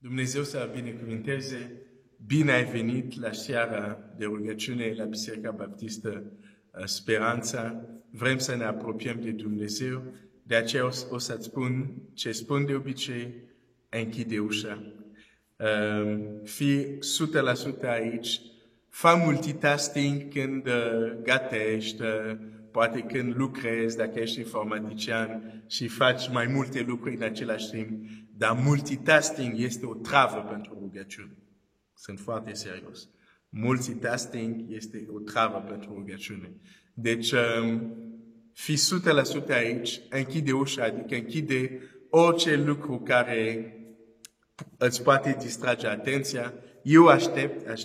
Dumnezeu să binecuvânteze. Bine ai venit la seara de rugăciune la Biserica Baptistă Speranța. Vrem să ne apropiem de Dumnezeu. De aceea o să-ți spun ce spun de obicei, închide ușa. Fii 100% aici. Fă multitasking când gătești, poate când lucrezi, dacă ești informatician și faci mai multe lucruri în același timp. Dar multitasking este o travă pentru rugăciune. Sunt foarte serios. Multitasking este o travă pentru rugăciune. Deci, fii 100% aici, închide ușa, adică închide orice lucru care îți poate distrage atenția. Eu aștept.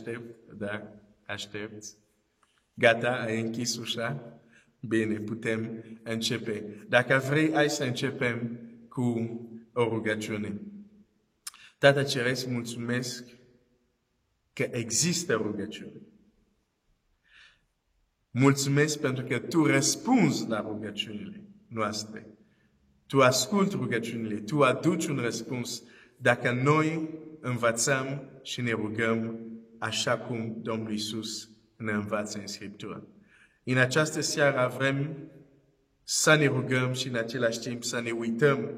Gata, ai închis ușa? Bine, putem începe. Dacă vrei, hai să începem cu o rugăciune. Tată Ceresc, mulțumesc că există rugăciune. Mulțumesc pentru că Tu răspunzi la rugăciunile noastre. Tu asculți rugăciunile, Tu aduci un răspuns dacă noi învățăm și ne rugăm așa cum Domnul Iisus ne învață în Scriptură. În această seară vrem să ne rugăm și în același timp să ne uităm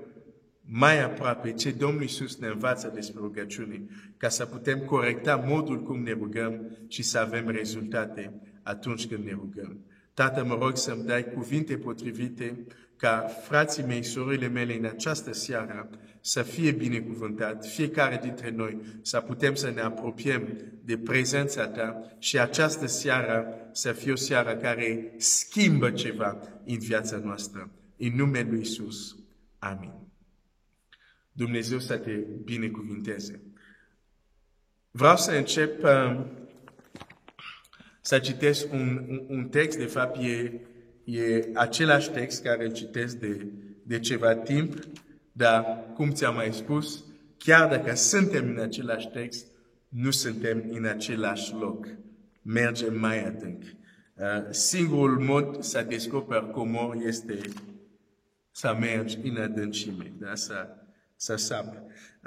mai aproape ce Domnul Iisus ne învață despre rugăciune, ca să putem corecta modul cum ne rugăm și să avem rezultate atunci când ne rugăm. Tată, mă rog să-mi dai cuvinte potrivite ca frații mei, surorile mele în această seară să fie binecuvântat, fiecare dintre noi să putem să ne apropiem de prezența Ta și această seară să fie o seară care schimbă ceva în viața noastră. În numele Lui Iisus. Amin. Dumnezeu să te binecuvinteze. Vreau să încep să citesc un text, de fapt e același text care îl citesc de ceva timp, dar cum ți-am mai spus, chiar dacă suntem în același text, nu suntem în același loc. Mergem mai adânc. Singurul mod să descoperi comori este să mergi în adâncime, da? Să sapi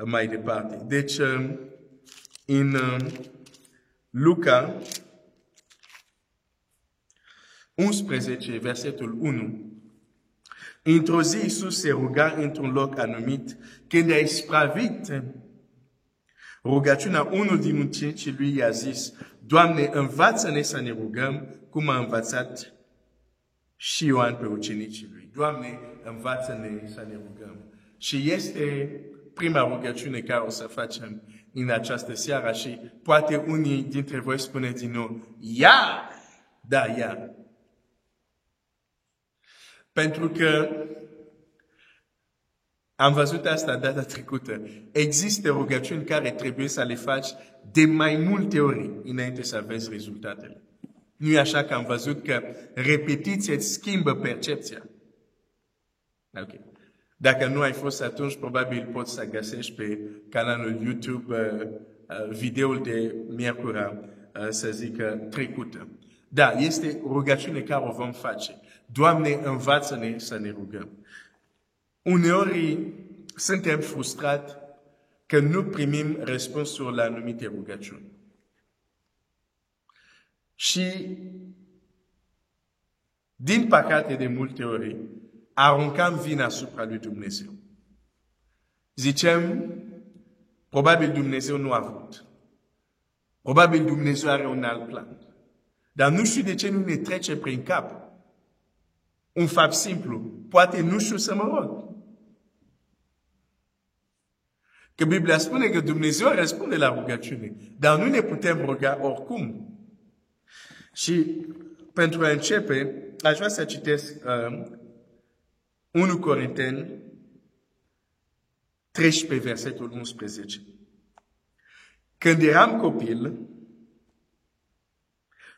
mai departe. Deci, în Luca 11, versetul 1, într-o zi Iisus se ruga într-un loc anumit. Când a ispravit rugăciunea, unul din ucenicii lui i-a zis: Doamne, învață-ne să ne rugăm cum a învățat și Ioan pe ucenicii lui. Doamne, învață-ne să ne rugăm. Și este prima rugăciune care o să facem în această seară și poate unii dintre voi spuneți din nou, ia! Da, ia! Pentru că am văzut asta data trecută. Există rugăciuni care trebuie să le faci de mai multe ori înainte să vezi rezultatele. Nu e așa că am văzut că repetiția îți schimbă percepția. Ok. Dacă nu ai fost atunci, probabil poți să găsești pe canalul YouTube videoul de miercuri, să zic, trecută. Da, este rugăciune care o vom face. Doamne, învață-ne să ne rugăm. Uneori suntem frustrați că nu primim răspunsuri la anumite rugăciuni. Și, din păcate, de multe ori, aruncăm vina asupra lui Dumnezeu. Zicem, probabil Dumnezeu nu a vrut. Probabil Dumnezeu are un alt plan. Dar nu știu de ce nu ne trece prin cap un fapt simplu. Poate nu știu să mă rog. Că Biblia spune că Dumnezeu răspunde la rugăciune, dar nu ne putem ruga oricum. Și pentru a începe, aș vrea să citesc 1 Corinteni 13, versetul 11. Când eram copil,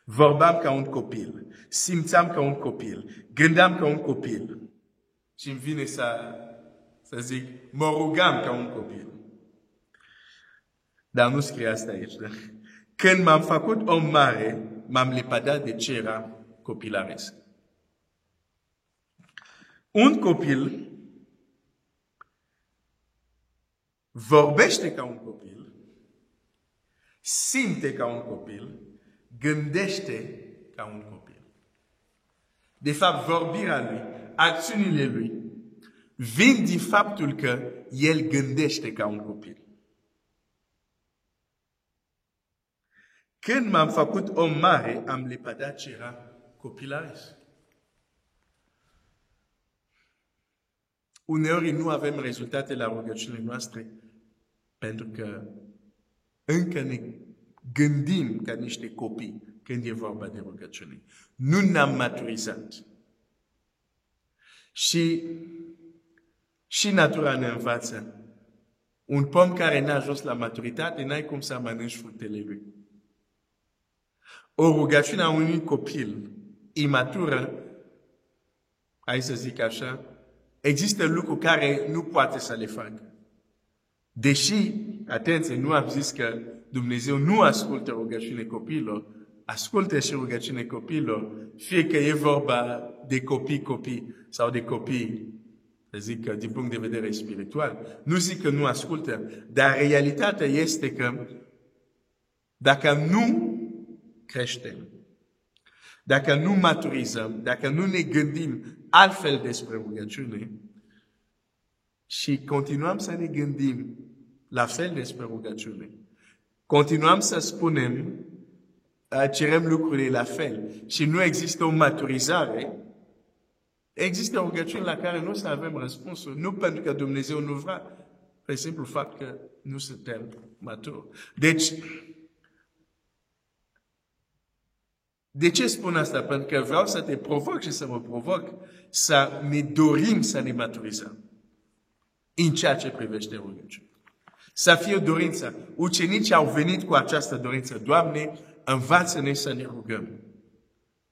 vorbeam ca un copil, simțeam ca un copil, gândeam ca un copil. Și îmi vine să zic, mă rugam ca un copil. Dar nu scrie asta aici. Da? Când m-am făcut om mare, m-am lepădat de ce era copilaresc. Un copil vorbește ca un copil, simte ca un copil, gândește ca un copil. De fapt, vorbirea lui, acțiunile lui, vin din faptul că el gândește ca un copil. Când m-am făcut om mare, am lepădat ce era copilăris. Uneori nu avem rezultate la rugăciunile noastre pentru că încă ne gândim ca niște copii când e vorba de rugăciune. Nu ne-am maturizat. Și natura ne învață. Un pom care n-a ajuns la maturitate, n-ai cum să mănânci fructele lui. O rugăciune a unui copil imatură, hai să zic așa, există lucruri care nu poate să le facă. Deși, atenție, nu am zis că Dumnezeu nu ascultă rugăciune copiilor, ascultă și rugăciune copiilor, fie că e vorba de copii sau de copii, să zic, din punct de vedere spiritual. Nu zic că nu ascultă, dar realitatea este că dacă nu creștem, dacă nu maturizăm, dacă nu ne gândim altfel despre rugăciune și continuăm să ne gândim la fel despre rugăciune, continuăm să spunem, cerem lucrurile la fel și nu există o maturizare, există o rugăciune la care nu o să avem răspunsul, nu pentru că Dumnezeu nu vrea, pe simplu fapt că nu suntem maturi. Deci, de ce spun asta? Pentru că vreau să te provoc și să mă provoc să ne dorim să ne maturizăm în ceea ce privește rugăciune. Să fie o dorință. Ucenicii au venit cu această dorință. Doamne, învață-ne să ne rugăm.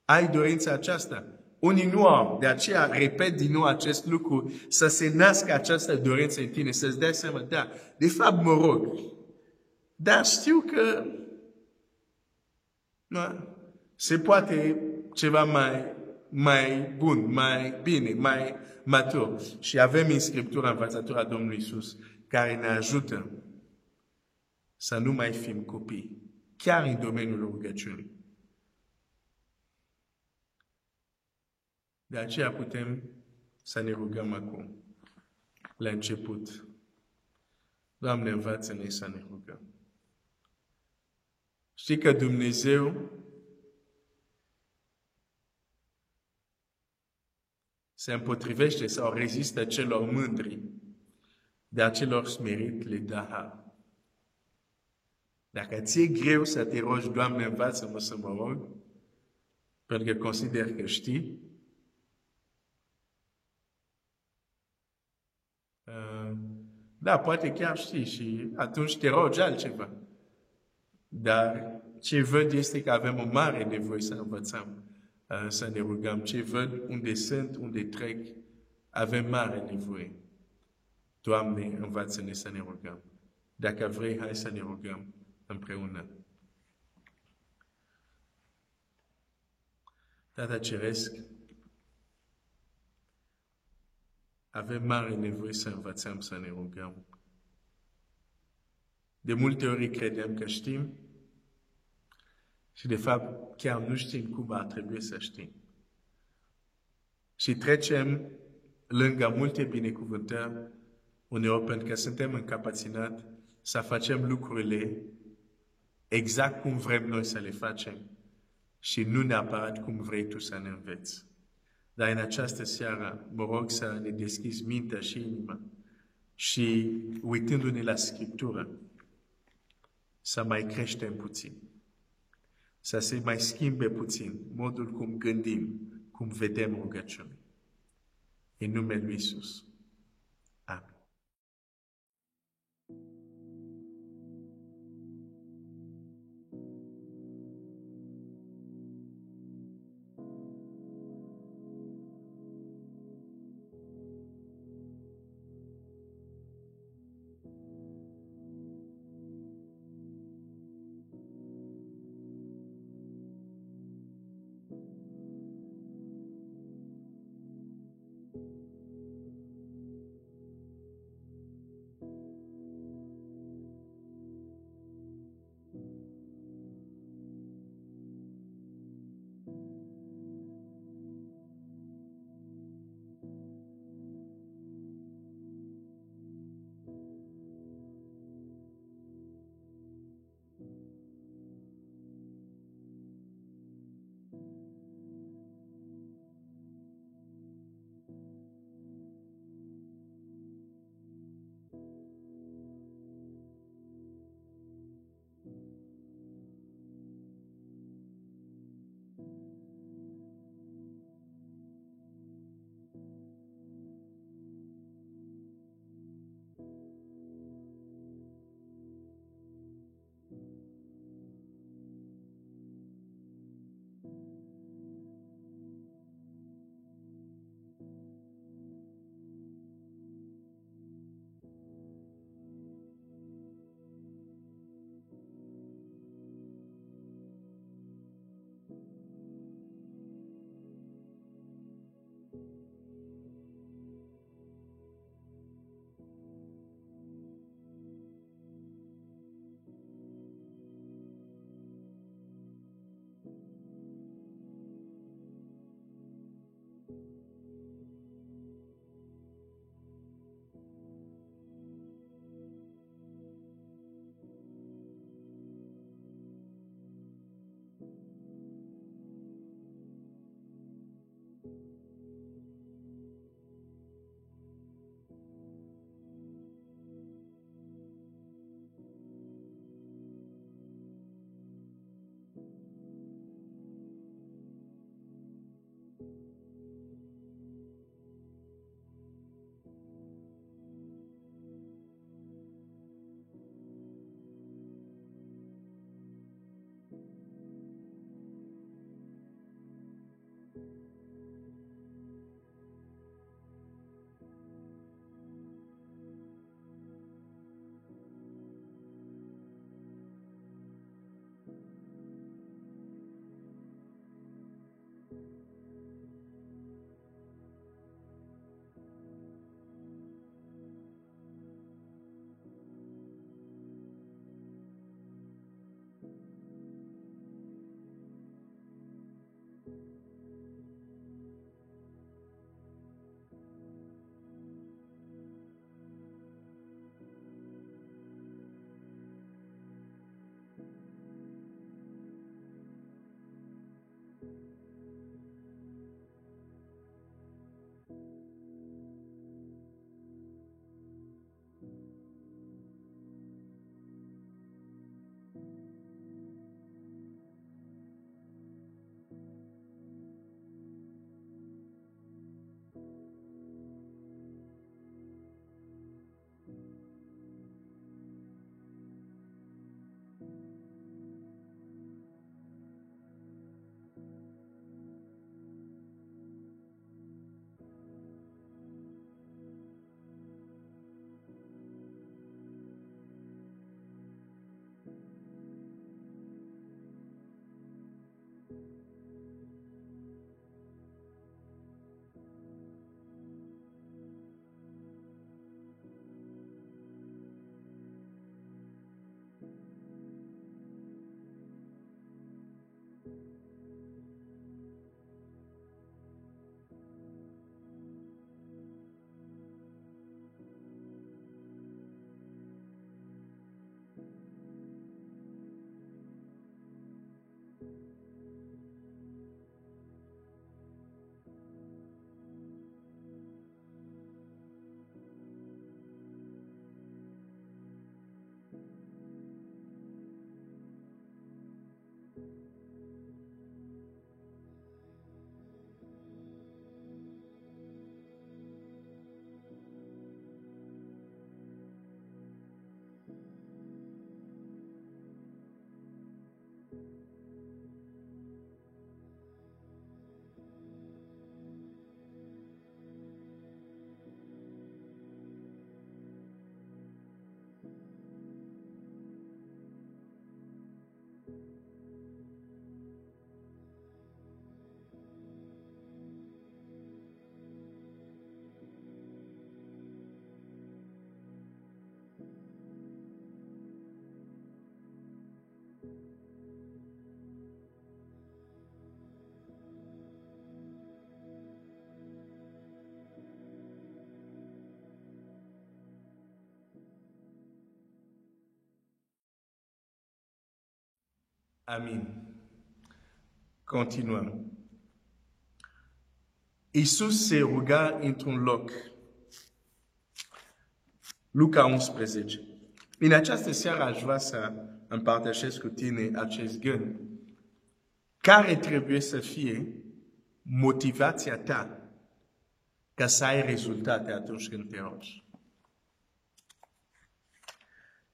Ai dorința aceasta? Unii nu au. De aceea repet din nou acest lucru, să se nască această dorință în tine, să-ți dai seama, da, de fapt mă rog. Dar știu că se poate ceva mai bun, mai bine, mai matur. Și avem în Scriptura învățătura Domnului Iisus care ne ajută să nu mai fim copii, chiar în domeniul rugăciunii. De aceea putem să ne rugăm acum, la început. Doamne, învață-ne să ne rugăm. Știi că Dumnezeu se împotrivește sau rezistă celor mândri, dar celor smerit le dă har. Dacă ți-e greu să te rogi, Doamne, învață-mă să mă rog, pentru că consider că știi, da, poate chiar știi și atunci te rogi altceva. Dar ce văd este că avem o mare nevoie să învățăm, să ne rugăm. Ce văd unde sunt, unde trec, avem mare nevoie. Doamne, învață-ne să ne rugăm. Dacă vrei, hai să ne rugăm împreună. Tată Ceresc, avem mare nevoie să învățăm să ne rugăm. De multe ori credem că știm și de fapt chiar nu știm cum ar trebui să știm. Și trecem lângă multe binecuvântări uneori pentru că suntem încapăținați să facem lucrurile exact cum vrem noi să le facem și nu neapărat cum vrei tu să ne înveți. Dar în această seară mă rog să ne deschizi mintea și inima și uitându-ne la Scriptură să mai creștem puțin, să se mai schimbe puțin modul cum gândim, cum vedem rugăciune. În numele Lui Iisus. Amin. Amin. Continuăm. Iisus se ruga într-un loc. Luca 11. În această seară aș vrea să împărtășesc cu tine acest gând. Care trebuie să fie motivația ta ca să ai rezultate atunci când te rogi?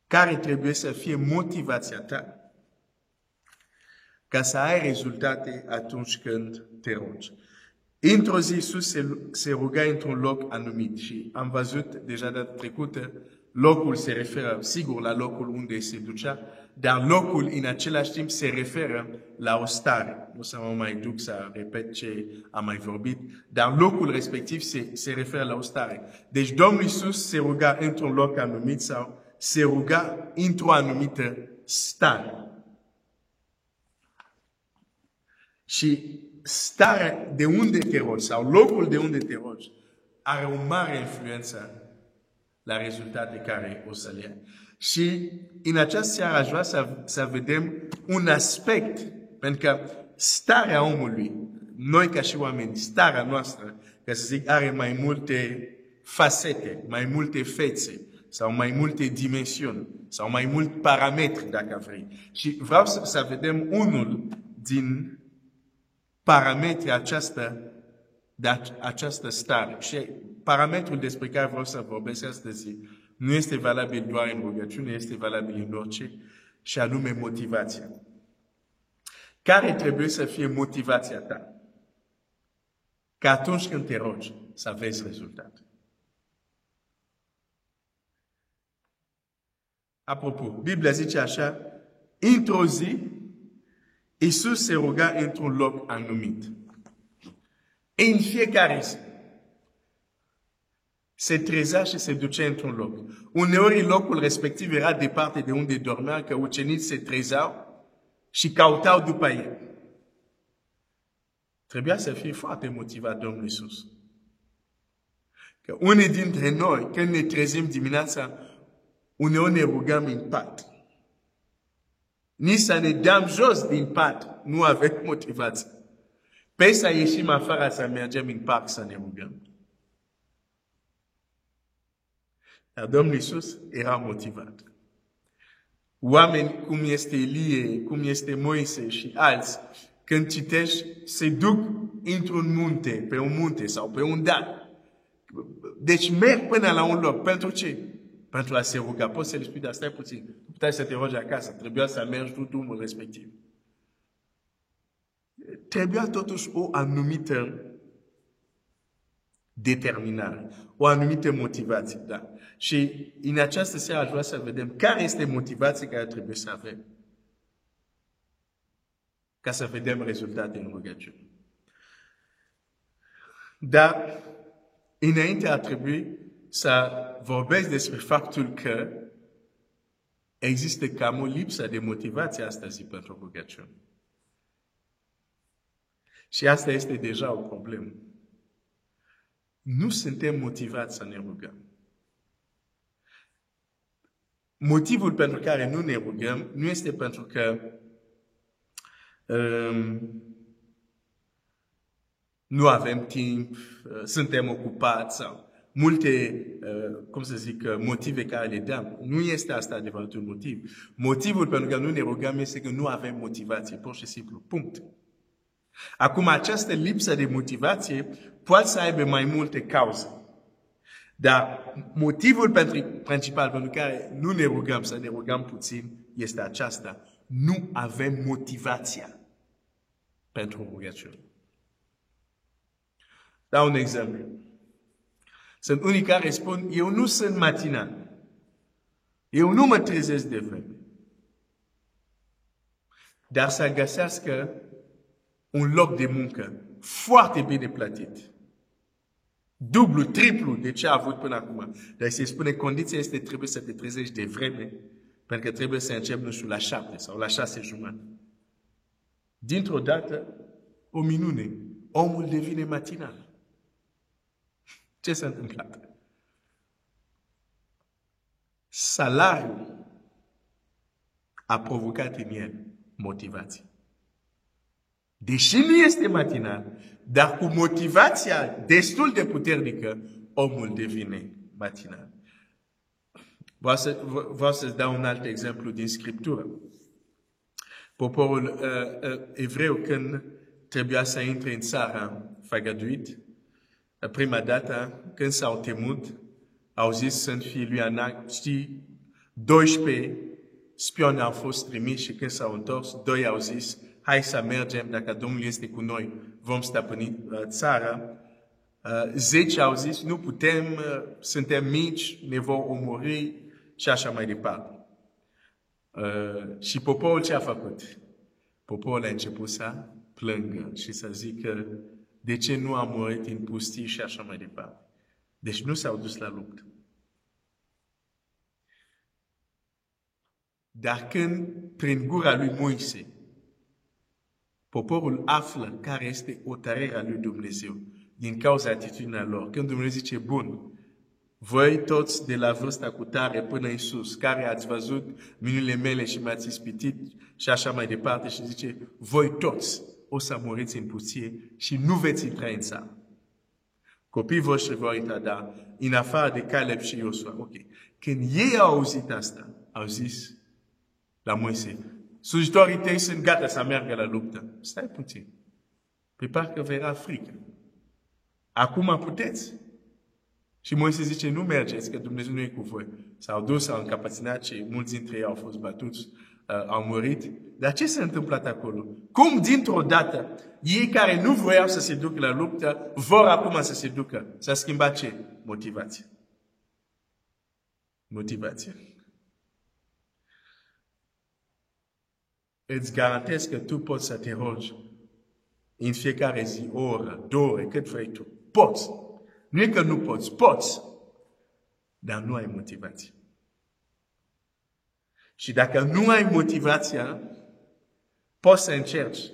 Care trebuie să fie motivația ta ca să ai rezultate atunci când te rogi? Într-o zi, Iisus se ruga într-un loc anumit și am văzut deja data trecută, locul se referă, sigur, la locul unde se ducea, dar locul în același timp se referă la o stare. Nu să mă mai duc să repet ce am mai vorbit, dar locul respectiv se referă la o stare. Deci Domnul Iisus se ruga într-un loc anumit sau se ruga într-o anumită stare. Și starea de unde te rogi sau locul de unde te rogi are o mare influență la rezultate care o să le ai. Și în această seară aș vrea să vedem un aspect, pentru că starea omului, noi ca și oameni, starea noastră, ca să zic, are mai multe fasete, mai multe fețe, sau mai multe dimensiuni, sau mai mulți parametri, dacă vrei. Și vreau să vedem unul din parametrii această stare. Și parametrul despre care vreau să vorbesc astăzi nu este valabil doar în rugăciune, este valabil în orice, și anume motivația. Care trebuie să fie motivația ta? Că atunci când te rogi, să vezi rezultat. Apropo, Biblia zice așa, într-o zi, Iisus se ruga într-un loc anumit. În fiecare zi, se trezea și se ducea într-un loc. Uneori locul respectiv era departe de unde dormea, că ucenicii se trezeau și cautau după el. Trebuia să fie foarte motivat Domnul Iisus. Că unii dintre noi, când ne trezim dimineața, uneori ne rugăm în pat. Nici să ne dăm jos din pat, nu avem motivație. Pe să ieșim afară să mergem în parc să ne rugăm. Dar Domnul Iisus era motivat. Oameni cum este Elie, cum este Moise și alți, când citești, se duc într-un munte, pe un munte sau pe un deal. Deci merg până la un loc. Pentru ce? Pentru a se ruga. Poți să le spui, dar stai puțin. Nu puteai să te rogi acasă. Trebuia să mergi tu drumul respectiv. Trebuia totuși o anumită determinare, o anumită motivație. Da. Și în această seară aș vrea să vedem care este motivația care trebuie să avem ca să vedem rezultate în rugăciune. Dar înainte ar trebui să vorbesc despre faptul că există cam o lipsă de motivație astăzi pentru rugăciune. Și asta este deja o problemă. Nu suntem motivați să ne rugăm. Motivul pentru care nu ne rugăm nu este pentru că nu avem timp, suntem ocupați sau multe, motive care le dăm. Nu este asta adevăratul motiv. Motivul pentru care nu ne rugăm este că nu avem motivație, pur și simplu. Punct. Acum, această lipsă de motivație poate să aibă mai multe cauze. Dar motivul principal pentru care nu ne rugăm, să ne rugăm puțin, este aceasta. Nu avem motivația pentru rugăciune. Dau un exemplu. Sunt unii care spun, eu nu sunt matinal. Eu nu mă trezesc de vreme. Dar să găsească un loc de muncă foarte bine plătit. Dublu, triplu de ce a avut până acum. Dar se spune, condiția este trebuie să te trezești de vreme, pentru că trebuie să începi, nu știu, la 7 sau la 6:30. Dintr-o dată, o minune, omul devine matinal. Ce s-a întâmplat? Salariul a provocat în el motivație. Deși nu este matinal, dar cu motivația destul de puternică, omul devine matinal. Vreau să-ți dau un alt exemplu din Scriptură. Poporul evreu, când trebuia să intre în țara făgăduit, prima dată, când s-au temut, au zis sunt fiii lui Anak, știi, 12 spioni au fost trimiși și când s-au întors, 2 au zis, hai să mergem, dacă Domnul este cu noi, vom stăpâni țara. 10 au zis, nu putem, suntem mici, ne vor omori și așa mai departe. Și poporul ce a făcut? Poporul a început să plângă și să zică, de ce nu a murit în pustii și așa mai departe. Deci nu s-au dus la luptă. Dar când, prin gura lui Moise, Poporul află care este hotărârea lui Dumnezeu din cauza atitudinii lor. Când Dumnezeu zice, bun, voi toți de la vârsta cu tare până în sus, care ați văzut minunile mele și m-ați ispitit și așa mai departe, și zice, voi toți o să muriți în pustie și nu veți intra în țară. Copiii voștri vor intra, dar în afară de Caleb și Iosua. Ok. Când ei au auzit asta, au zis la Moise, slujitorii tăi sunt gata să meargă la luptă. Stai puțin. Pe parcă vă era frică. Acum puteți. Și Moise zice, nu mergeți, că Dumnezeu nu e cu voi. S-au dus, s-au încapaținat și mulți dintre ei au fost bătuți, au murit. Dar ce s-a întâmplat acolo? Cum dintr-o dată, ei care nu voiau să se ducă la luptă, vor acum să se ducă? S-a schimbat ce? Motivație. Motivație. Îți garantez că tu poți să te rogi în fiecare zi, o oră, 2 ore, cât vrei tu. Poți. Nu e că nu poți, poți. Dar nu ai motivație. Și dacă nu ai motivația, poți să încerci.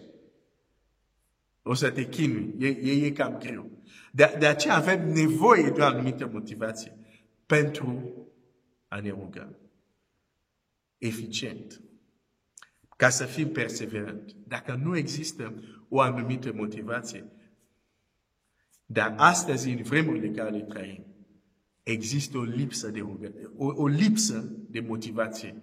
O să te chinui. E cam greu. De aceea avem nevoie de o anumită motivație pentru a ne ruga. Eficient. Ca să fim perseverenți. Dacă nu există o anumită motivație, dar astăzi, în vremurile în care le trăim, există o lipsă de rugăciune, o lipsă de motivație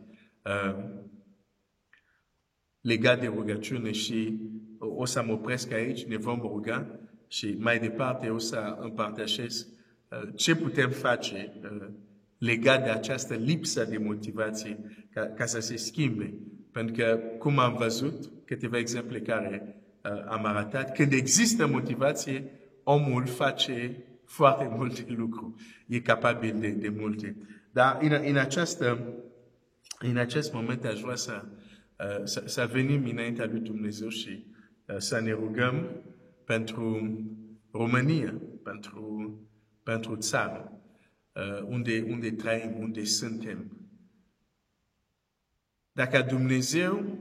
legat de rugăciune și o să mă opresc aici, ne vom ruga și mai departe o să împărtășesc ce putem face legat de această lipsă de motivație ca să se schimbe. Pentru că, cum am văzut, câteva exemple care am arătat, când există motivație, omul face foarte multe lucruri. E capabil de multe. Dar în acest moment aș vrea să venim înaintea lui Dumnezeu și să ne rugăm pentru România, pentru țară, unde trăim, unde suntem. Dacă Dumnezeu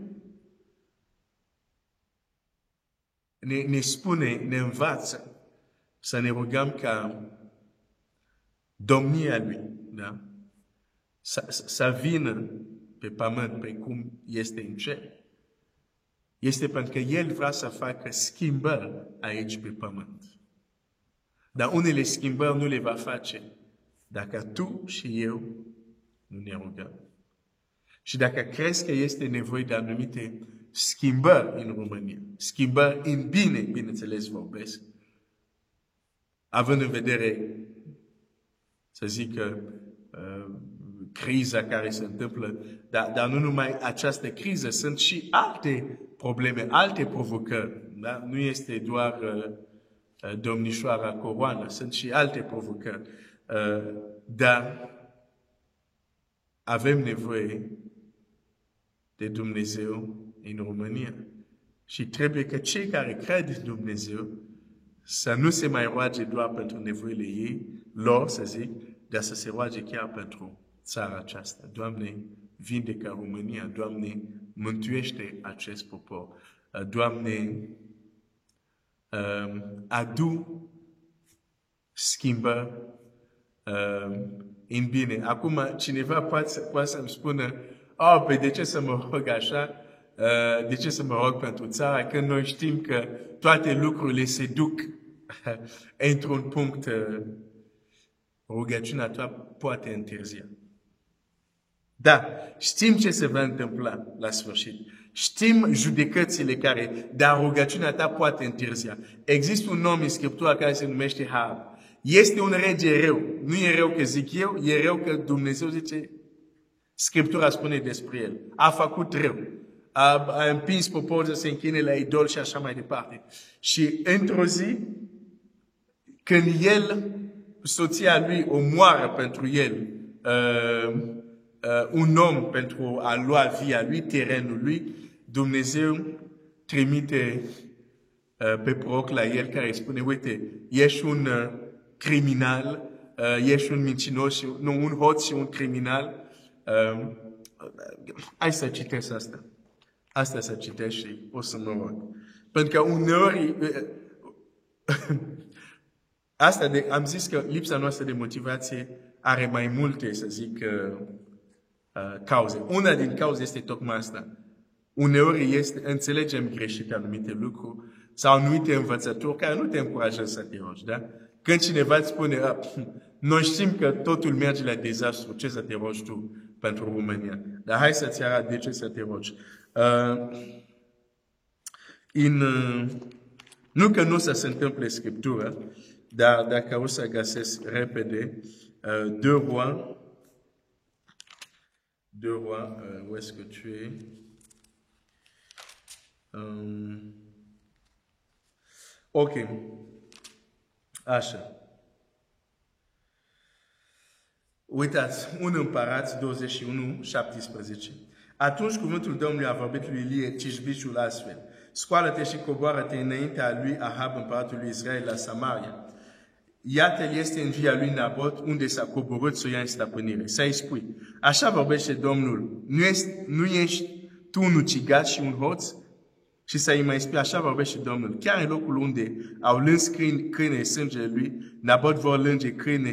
ne spune, ne învață să ne rugăm ca domnia Lui, da? Să vină pe pământ pe cum este în cer, este pentru că El vrea să facă schimbări aici pe pământ. Dar unele schimbări nu le va face dacă tu și eu nu ne rugăm. Și dacă crezi că este nevoie de anumite schimbări în România, schimbări în bine, bineînțeles vorbesc, având în vedere, să zic, criza care se întâmplă, dar nu numai această criză, sunt și alte probleme, alte provocări. Da? Nu este doar domnișoara coroană, sunt și alte provocări. Dar avem nevoie de Dumnezeu în România. Și trebuie că cei care cred în Dumnezeu să nu se mai roage doar pentru nevoile ei, lor, să zic, dar să se roage chiar pentru țara aceasta. Doamne, vindecă România. Doamne, mântuiește acest popor. Doamne, adu schimbări în bine. Acum, cineva poate să-mi spună, păi de ce să mă rog așa? De ce să mă rog pentru țara? Când noi știm că toate lucrurile se duc într-un punct, rugăciunea ta poate întârzia. Da, știm ce se va întâmpla la sfârșit. Știm judecățile dar rugăciunea ta poate întârzia. Există un om în Scriptura care se numește Har. Este un rege rău. Nu e rău că zic eu, e rău că Dumnezeu zice, Scriptura spune despre el. A făcut rău. A împins poporul să se închine la idol și așa mai departe. Și într-o zi, când soția lui omoară pentru el un om pentru a lua via lui, terenul lui, Dumnezeu trimite pe proroc la el care spune, uite, ești un criminal, ești un mincinos, un hoț și un criminal. Hai să citesc asta. Asta să citesc și o să mă rog. Pentru că uneori, am zis că lipsa noastră de motivație are mai multe, să zic, cauze. Una din cauze este tocmai asta. Uneori înțelegem greșit anumite lucruri sau anumite învățături care nu te încurajează să te rogi, da? Când cineva îți spune, noi știm că totul merge la dezastru, ce să te rogi tu pentru România? Dar hai să-ți arăt de ce să te rogi. Nu că nu o să se întâmple Scriptură, dar dacă o să găsesc repede, 2 Rois, où est-ce que tu es? Ok. Așa. Uitați, 1 Împărați 21, 17. Atunci cuvântul Domnului a vorbit lui Ilie Tishbiciul astfel. Scoală-te și coboară-te înaintea lui Ahab, împăratul lui Israel, la Samaria. Iată-l este în via lui Nabot, unde s-a coborât să o ia în stăpânire. Să-i spui, așa vorbește Domnul, nu ești tu un ucigaș și un hoț? Și să-i mai spui, așa vorbește Domnul, chiar în locul unde au lâns câine sângele lui, Nabot vor lânge câine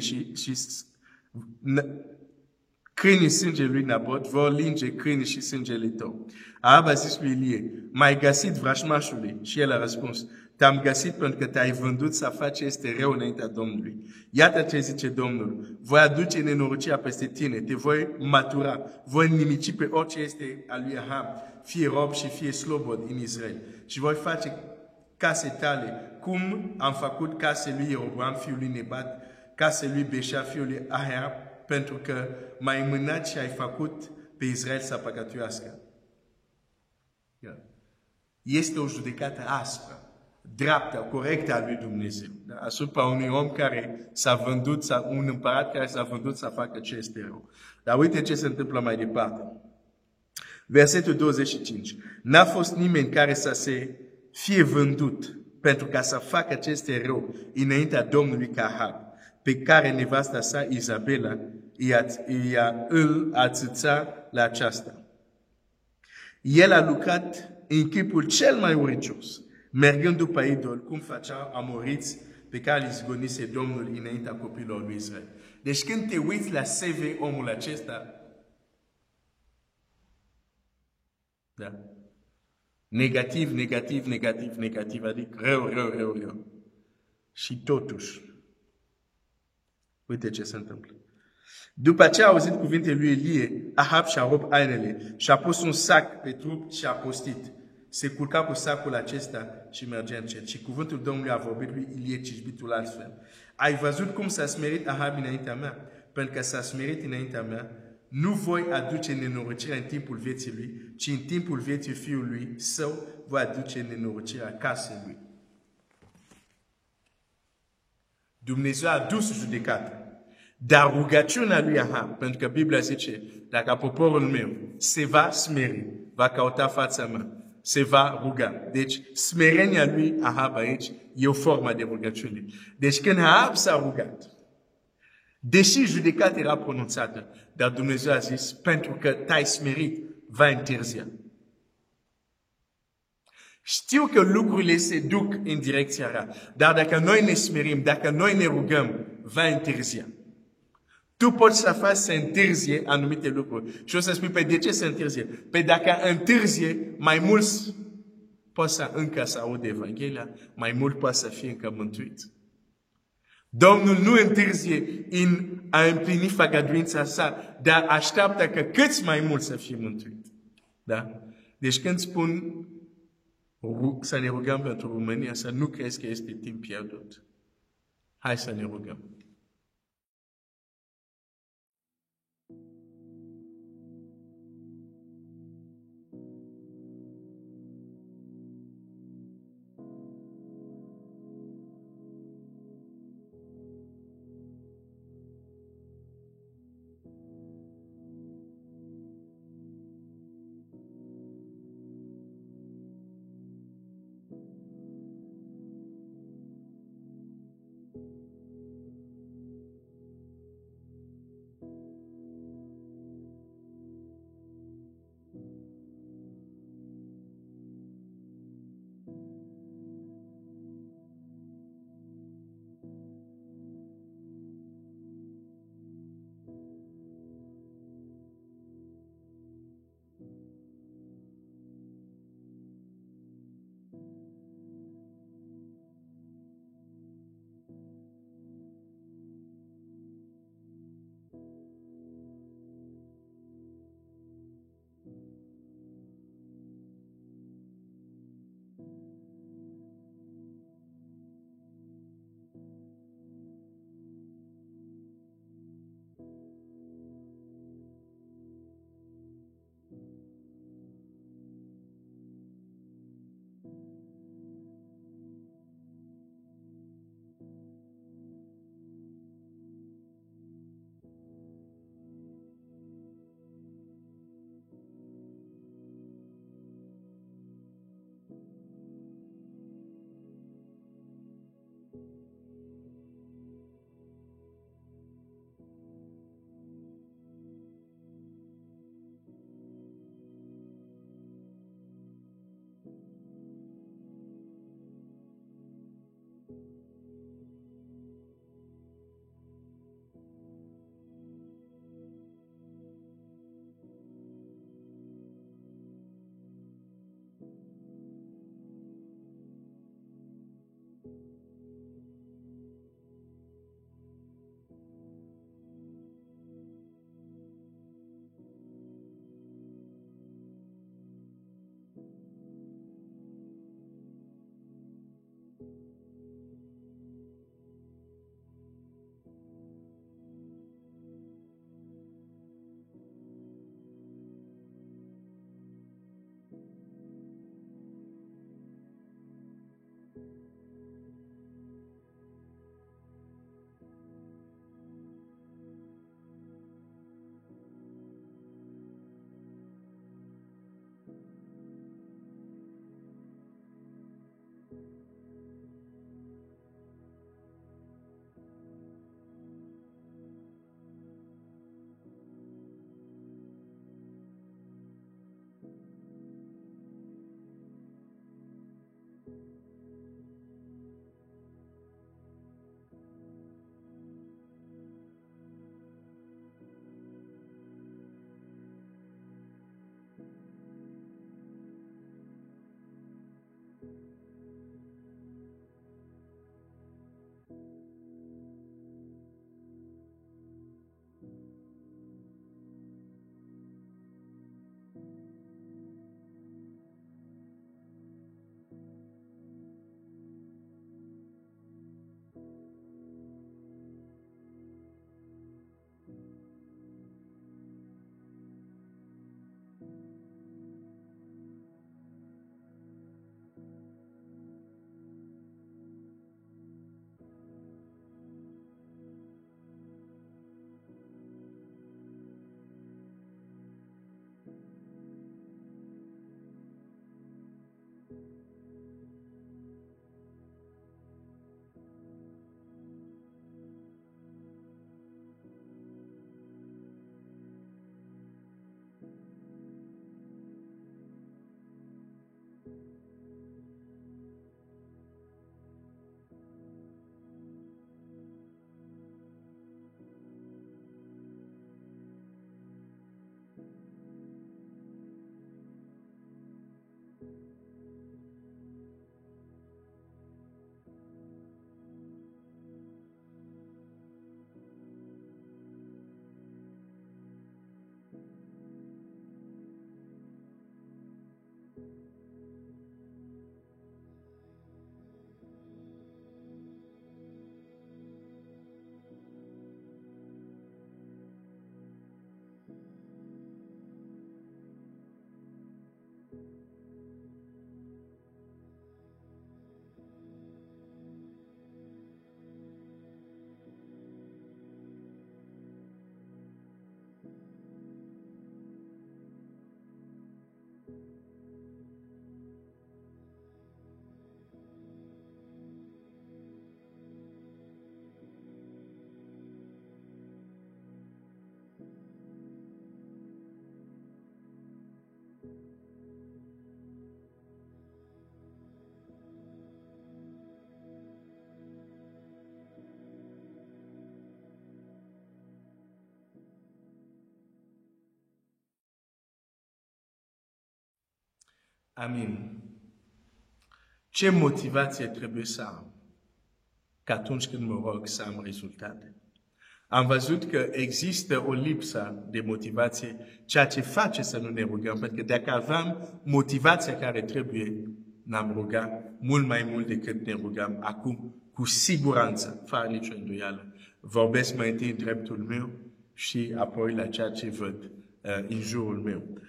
câinii sângele lui Nabot, vor linge câinii și sângele tău. Ahab a zis lui Ilie, m-ai găsit vrăjmașului? Și el a răspuns, te-am găsit pentru că te-ai vândut să faci este rău înaintea Domnului. Iată ce zice Domnul, voi aduce nenorocirea peste tine, te voi matura, voi nimici pe orice este al lui Ahab, fie rob și fie slobod în Israel. Și voi face case tale, cum am făcut case lui Ieroboam, fiul lui Nebat, case lui Beșa, fiul lui Ahab, pentru că m-ai mânat și ai făcut pe Israel să păcătuiască. Este o judecată aspră, dreaptă, corectă a lui Dumnezeu. Da? Asupra unui om care s-a vândut, un împărat care s-a vândut să facă ce este rău. Dar uite ce se întâmplă mai departe. Versetul 25. N-a fost nimeni care să se fie vândut pentru ca să facă ce este rău înaintea Domnului ca Ahab, pe care nevasta sa, Izabela, îl ațăța la aceasta. El a lucrat în chipul cel mai uricios, mergând după idol, cum făceau amoriți pe care îl izgonise Domnul înaintea copiilor lui Israel. Deci când te uiți la CV omul acesta, da? Negativ, negativ, negativ, negativ, adică rău. Și totuși, uite ce se întâmplă. După ce a auzit cuvintele lui Ilie, Ahab și-a rupt hainele și a pus un sac pe trup și a postit. Se culca cu sacul acesta și mergea încet. Și cuvântul Domnului a vorbit lui Ilie Tishbitul altfel. Ai văzut cum s-a smerit Ahab înaintea mea? Pentru că s-a smerit înaintea mea, nu voi aduce nenorocirea în timpul vieții lui, ci în timpul vieții fiului său voi aduce nenorocirea casei lui. Dumnezeu a dus judecata. Dar rugăciunea lui Ahab, pentru că Biblia zice, dacă poporul meu se va smeri, va căuta fața mea, se va ruga. Deci, smerenia lui Ahab aici e o formă de rugăciune. Deci, când Ahab s-a rugat, deși judecata era pronunțată, dar Dumnezeu a zis, pentru că te-ai smerit, va întârzia. Știu că lucrurile se duc în direcția rea, dar dacă noi ne smerim, dacă noi ne rugăm, va întârzia. Tu poți să faci să întârzie anumite lucruri. Și o să spui, pe de ce să întârzie? Pe dacă întârzie, mai mulți pot să încă să audă Evanghelia, mai mult pot să fie încă mântuiți. Domnul nu întârzie în a împlini făgăduința sa, dar așteaptă că câți mai mulți să fie mântuiți. Da? Deci când spun să ne rugăm pentru România, să nu crezi că este timp pierdut. Hai să ne rugăm. Amin. Ce motivație trebuie să am că atunci când mă rog să am rezultate? Am văzut că există o lipsă de motivație, ceea ce face să nu ne rugăm. Pentru că dacă aveam motivația care trebuie, ne-am rugat mult mai mult decât ne rugăm acum, cu siguranță, fără nicio îndoială. Vorbesc mai întâi în dreptul meu și apoi la ceea ce văd în jurul meu.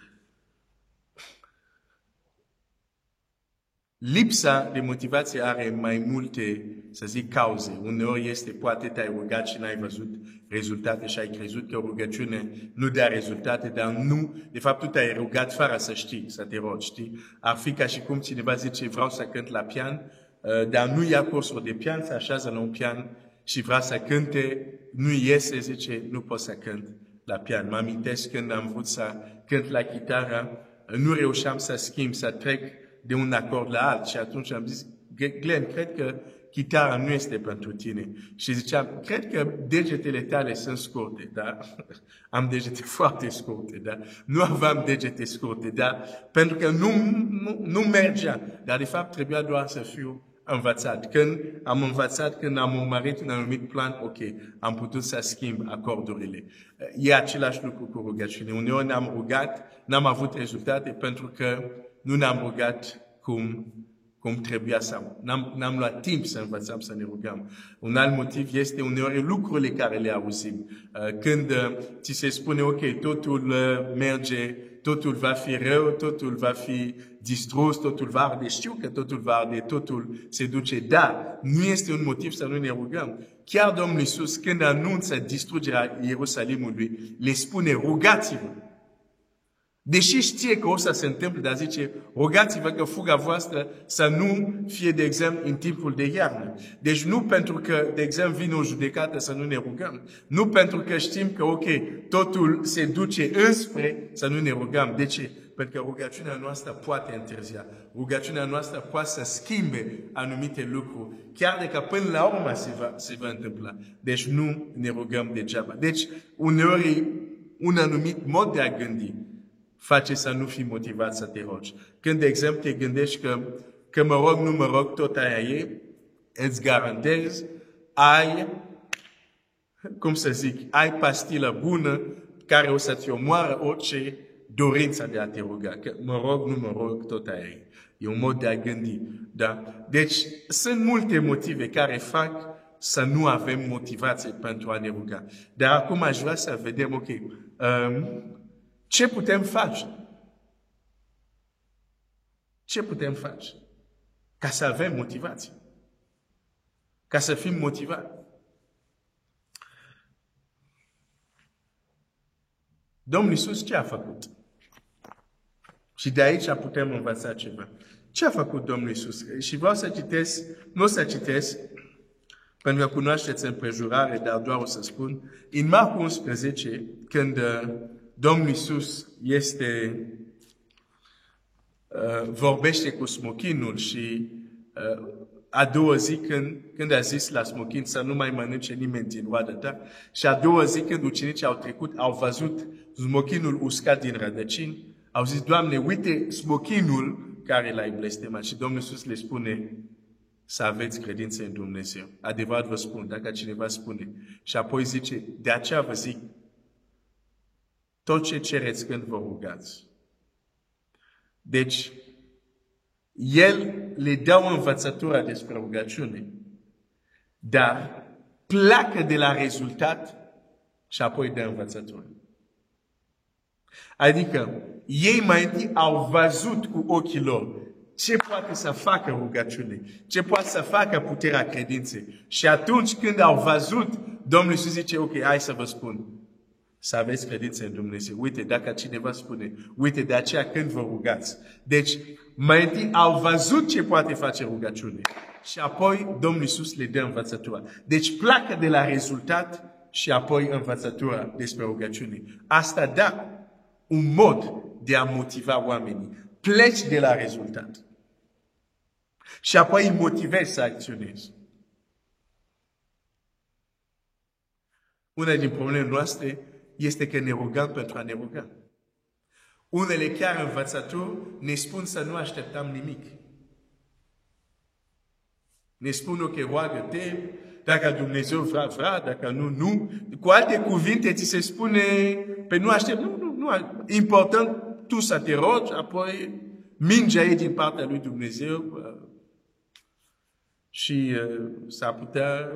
Lipsa de motivație are mai multe, să zic, cauze. Uneori este, poate te-ai rugat și n-ai văzut rezultate și ai crezut că rugăciune nu dă rezultate, dar nu, de fapt tu te-ai rugat fără să știi, să te rogi, știi? Ar fi ca și cum cineva zice, vreau să cânt la pian, dar nu ia cursuri de pian, se așează la un pian și vrea să cânte, nu iese, zice, nu pot să cânt la pian. Mă amintesc când am vrut să cânt la chitară, nu reușeam să schimb, să trec de un acord la alt. Și atunci am zis, Glenn, cred că chitara nu este pentru tine. Și ziceam, cred că degetele tale sunt scurte, da? Am degete foarte scurte, da? Nu aveam degete scurte, da? Pentru că nu mergea. Dar de fapt trebuia doar să fiu învățat. Când am învățat, când am urmărit un anumit plan, ok, am putut să schimb acordurile. E același lucru cu rugăciune. Uneori ne-am rugat, n-am avut rezultate pentru că nu ne-am rugat cum trebuia să... N-am luat timp să învățăm să ne rugăm. Un alt motiv este uneori lucrurile care le auzim. Când ți se spune, ok, totul merge, totul va fi rău, totul va fi distrus, totul va arde, știu că totul va arde, totul se duce, dar nu este un motiv să nu ne rugăm. Chiar Domnul Iisus, când anunță distrugerea Ierusalimului, le spune, rugați-vă. Deși știe că o să se întâmple, dar zice, rugați-vă că fuga voastră să nu fie, de exemplu, în timpul de iarnă. Deci nu pentru că, de exemplu, vine o judecată să nu ne rugăm. Nu pentru că știm că, ok, totul se duce înspre să nu ne rugăm. De ce? Pentru că rugăciunea noastră poate întârzia. Rugăciunea noastră poate să schimbe anumite lucruri. Chiar dacă până la urmă se va întâmpla. Deci nu ne rugăm degeaba. Deci, uneori, un anumit mod de a gândi face să nu fii motivat să te rogi. Când, de exemplu, te gândești că mă rog, nu mă rog, tot aia e, îți garantez, cum să zic, ai pastilă bună care o să-ți omoară orice dorință de a te ruga. Că mă rog, nu mă rog, tot aia e. E un mod de a gândi. Da? Deci, sunt multe motive care fac să nu avem motivație pentru a ne ruga. Dar acum aș vrea să vedem, ok, ce putem face? Ce putem face? Ca să avem motivație. Ca să fim motivați. Domnul Iisus ce a făcut? Și de aici putem învăța ceva. Ce a făcut Domnul Iisus? Și vreau să citesc, nu o să citesc, pentru că cunoașteți împrejurare, dar doar o să spun. În Marcu 11, când Domnul Iisus vorbește cu smochinul și a doua zi când a zis la smochin să nu mai mănânce nimeni din roada ta, și a doua zi când ucenicii au trecut, au văzut smochinul uscat din rădăcini, au zis, Doamne, uite smochinul care l-ai blestemat. Și Domnul Iisus le spune să aveți credință în Dumnezeu. Adevărat vă spun, dacă cineva spune. Și apoi zice, de aceea vă zic, tot ce cereți când vă rugați. Deci, el le dă o învățătură despre rugăciune, dar pleacă de la rezultat și apoi dă învățătură. Adică, ei mai întâi au văzut cu ochii lor ce poate să facă rugăciune, ce poate să facă puterea credinței. Și atunci când au văzut, Domnul Iisus zice, ok, hai să vă spun. Să aveți credință în Dumnezeu. Uite, dacă cineva spune, uite, de aceea când vă rugați. Deci, mai întâi au văzut ce poate face rugăciune. Și apoi Domnul Iisus le dă învățătura. Deci pleacă de la rezultat și apoi învățătura despre rugăciune. Asta dă un mod de a motiva oamenii. Pleci de la rezultat. Și apoi îi motivezi să acționezi. Una din problemele noastre este că ne rugăm pentru a ne ruga. Unele chiar învățători ne spun să nu așteptăm nimic. Ne spun că roagă-te, dacă Dumnezeu vrea, dacă nu. Cu alte cuvinte, ți se spune, pe nu aștept, nu. Important, tu să te rogi, apoi mingea e din partea lui Dumnezeu și s-ar putea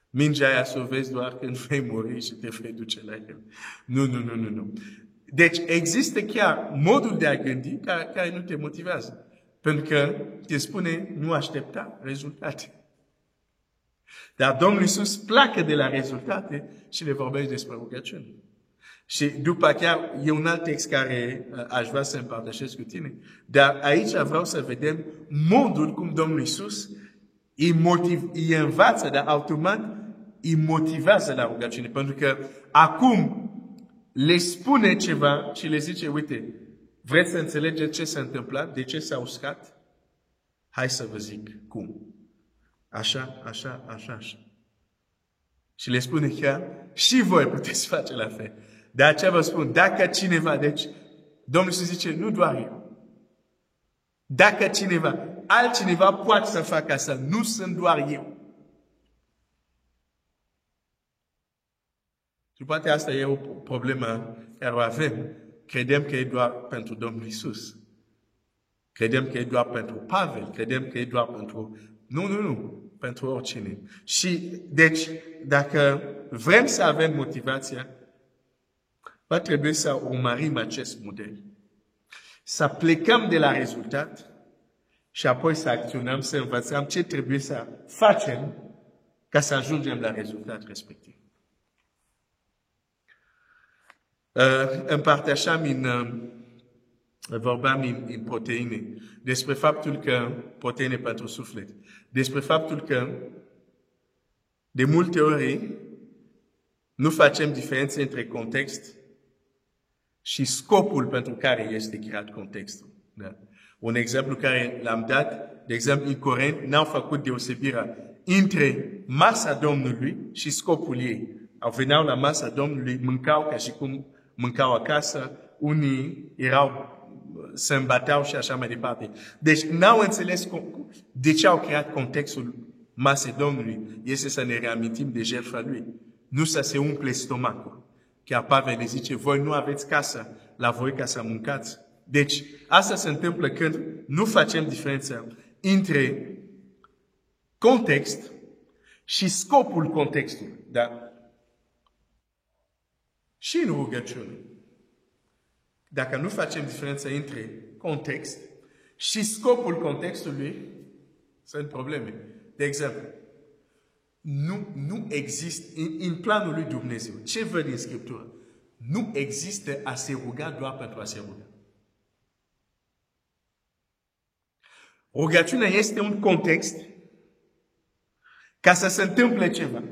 mingea aia să o vezi doar când vei muri și te vei duce la el. Nu. Deci există chiar modul de a gândi care nu te motivează. Pentru că te spune, nu aștepta rezultate. Dar Domnul Iisus pleacă de la rezultate și le vorbește despre rugăciune. Și după chiar e un alt text care aș vrea să împărtășesc cu tine. Dar aici vreau să vedem modul cum Domnul Iisus îi învață, dar automat îi motivează la rugăciune. Pentru că acum le spune ceva și le zice, uite, vreți să înțelegeți ce s-a întâmplat? De ce s-a uscat? Hai să vă zic cum. Așa. Și le spune chiar, și voi puteți face la fel. De aceea vă spun, dacă cineva, deci, Domnul Iisus zice, nu doar eu. Dacă cineva, altcineva poate să facă asta, nu sunt doar eu. Și poate asta e o problemă care o avem. Credem că e doar pentru Domnul Iisus. Credem că e doar pentru Pavel. Credem că e doar pentru... Nu. Pentru oricine. Și, deci, dacă vrem să avem motivația, va trebui să urmărim acest model. Să plecăm de la rezultat și apoi să acționăm, să învățăm ce trebuie să facem ca să ajungem la rezultat respectiv. Împărtășeam vorbeam în proteine, despre faptul că, proteine pentru suflet, despre faptul că de multe ori nu facem diferențe între context și scopul pentru care este creat contextul. Da? Un exemplu care l-am dat, de exemplu, în Corint, n-au făcut deosebirea între masa Domnului și scopul ei. Au veneau la masa Domnului, mâncau ca și cum mâncau acasă, unii se îmbateau și așa mai departe. Deci n-au înțeles de ce au creat contextul masei Domnului. Este să ne reamintim de jertfa Lui. Nu să se umple stomacul. Chiar Pavel le zice, voi nu aveți casă la voi ca să mâncați. Deci asta se întâmplă când nu facem diferența între context și scopul contextului. Da? Și în rugăciune. Dacă nu facem diferența între context și scopul contextului, sunt probleme. De exemplu, nu există, în planul lui Dumnezeu, ce văd în Scriptură? Nu există a se ruga doar pentru a se ruga. Rugăciunea este un context ca să se întâmple ceva.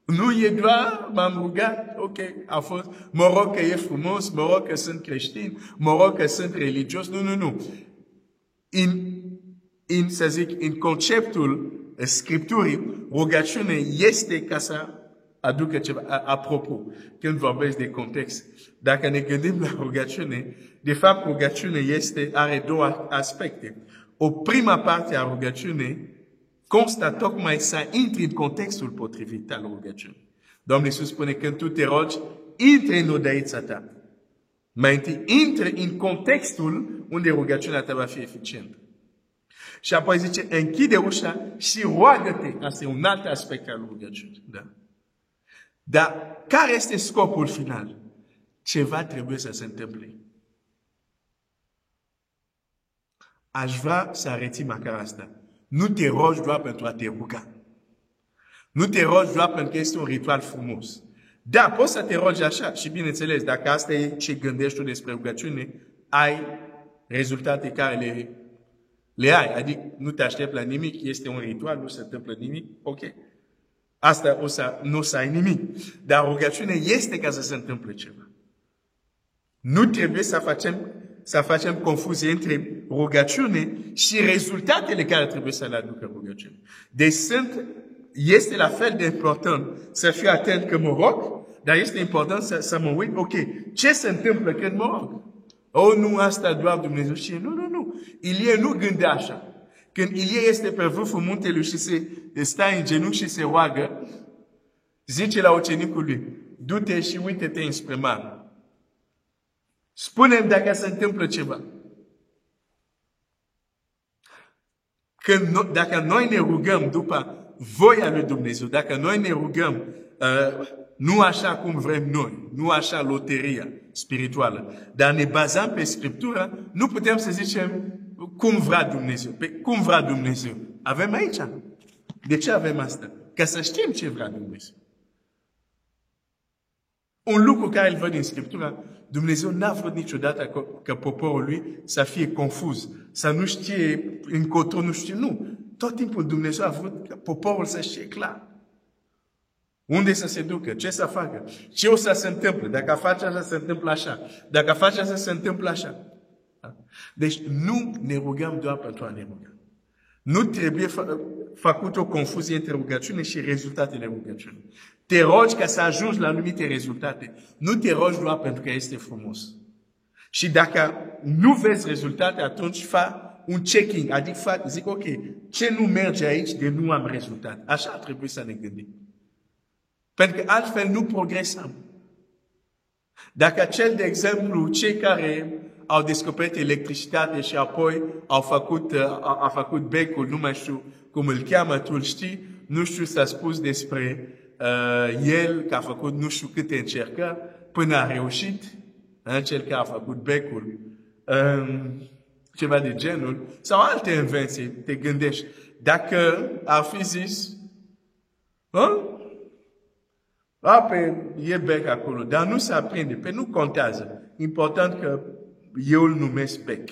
Nu e doar, m-am rugat, ok, a fost, mă rog că e frumos, mă rog că sunt creștin, mă rog că sunt religios. Nu. Să zic, în conceptul Scripturii, rugăciune este ca să aducă ceva. Apropo, când vorbesc de context, dacă ne gândim la rugăciune, de fapt rugăciune are două aspecte. O prima parte a rugăciunii constă tocmai să intri în contextul potrivit al rugăciunii. Domnul Iisus spune, când tu te rogi, intri în odăița ta. Mai întâi, intri în contextul unde rugăciunea ta va fi eficientă. Și apoi zice, închide ușa și roagă-te. Asta e un alt aspect al rugăciunii. Da? Dar care este scopul final? Ceva trebuie să se întâmple. Aș vrea să arătim măcar asta. Nu te rogi doar pentru a te ruga. Nu te rogi doar pentru că este un ritual frumos. Da, poți să te rogi așa și bineînțeles, dacă asta e ce gândești tu despre rugăciune, ai rezultate care le ai. Adică nu te aștepți la nimic, este un ritual, nu se întâmplă nimic, ok. Asta nu o să ai nimic. Dar rugăciunea este ca să se întâmple ceva. Nu trebuie să facem confuzie între rugăciune și rezultatele care trebuie să le aducă rugăciune. Deci este la fel de important să fiu atent că mă rog, dar este important să mă uit, ok, ce se întâmplă când mă rog? Oh, nu asta doar Dumnezeu știe. Nu. Ilie nu gândea așa. Când Ilie este pe vârful muntelui și se stă în genunchi și se roagă, zice la ucenicul lui, du-te și uite-te înspre mare. Spune-mi dacă se întâmplă ceva. Dacă noi ne rugăm după voia lui Dumnezeu, dacă noi ne rugăm nu așa cum vrem noi, nu așa loteria spirituală, dar ne bazăm pe Scriptură, nu putem să zicem cum vrea Dumnezeu. Cum vrea Dumnezeu? Avem aici. De ce avem asta? Ca să știm ce vrea Dumnezeu. Un lucru care îl văd în Scriptură, Dumnezeu n-a vrut niciodată că poporul lui să fie confuz, să nu știe încotro, nu știe. Nu. Tot timpul Dumnezeu a vrut ca poporul să știe clar. Unde să se ducă, ce să facă, ce o să se întâmple, dacă face așa, se întâmplă așa, dacă face așa, se întâmplă așa. Deci nu ne rugăm doar pentru a ne ruga. Nu trebuie făcut o confuzie între rugăciune și rezultatele rugăciunii. Te rogi ca să ajungi la anumite rezultate. Nu te rogi doar pentru că este frumos. Și dacă nu vezi rezultate, atunci fa un checking. Adică zic, ok, ce nu merge aici de nu am rezultat? Așa ar trebui să ne gândim. Pentru că altfel nu progresăm. Dacă cel, de exemplu, cei care au descoperit electricitate și apoi au făcut becul, nu mai știu cum îl cheamă, tu îl știi, nu știu s-a spus despre el că a făcut nu știu câte încercări până a reușit, cel care a făcut becul, ceva de genul, sau alte invenții, te gândești. Dacă ar fi zis, e bec acolo, dar nu se aprinde, pe nu contează. Important că eu îl numesc bec.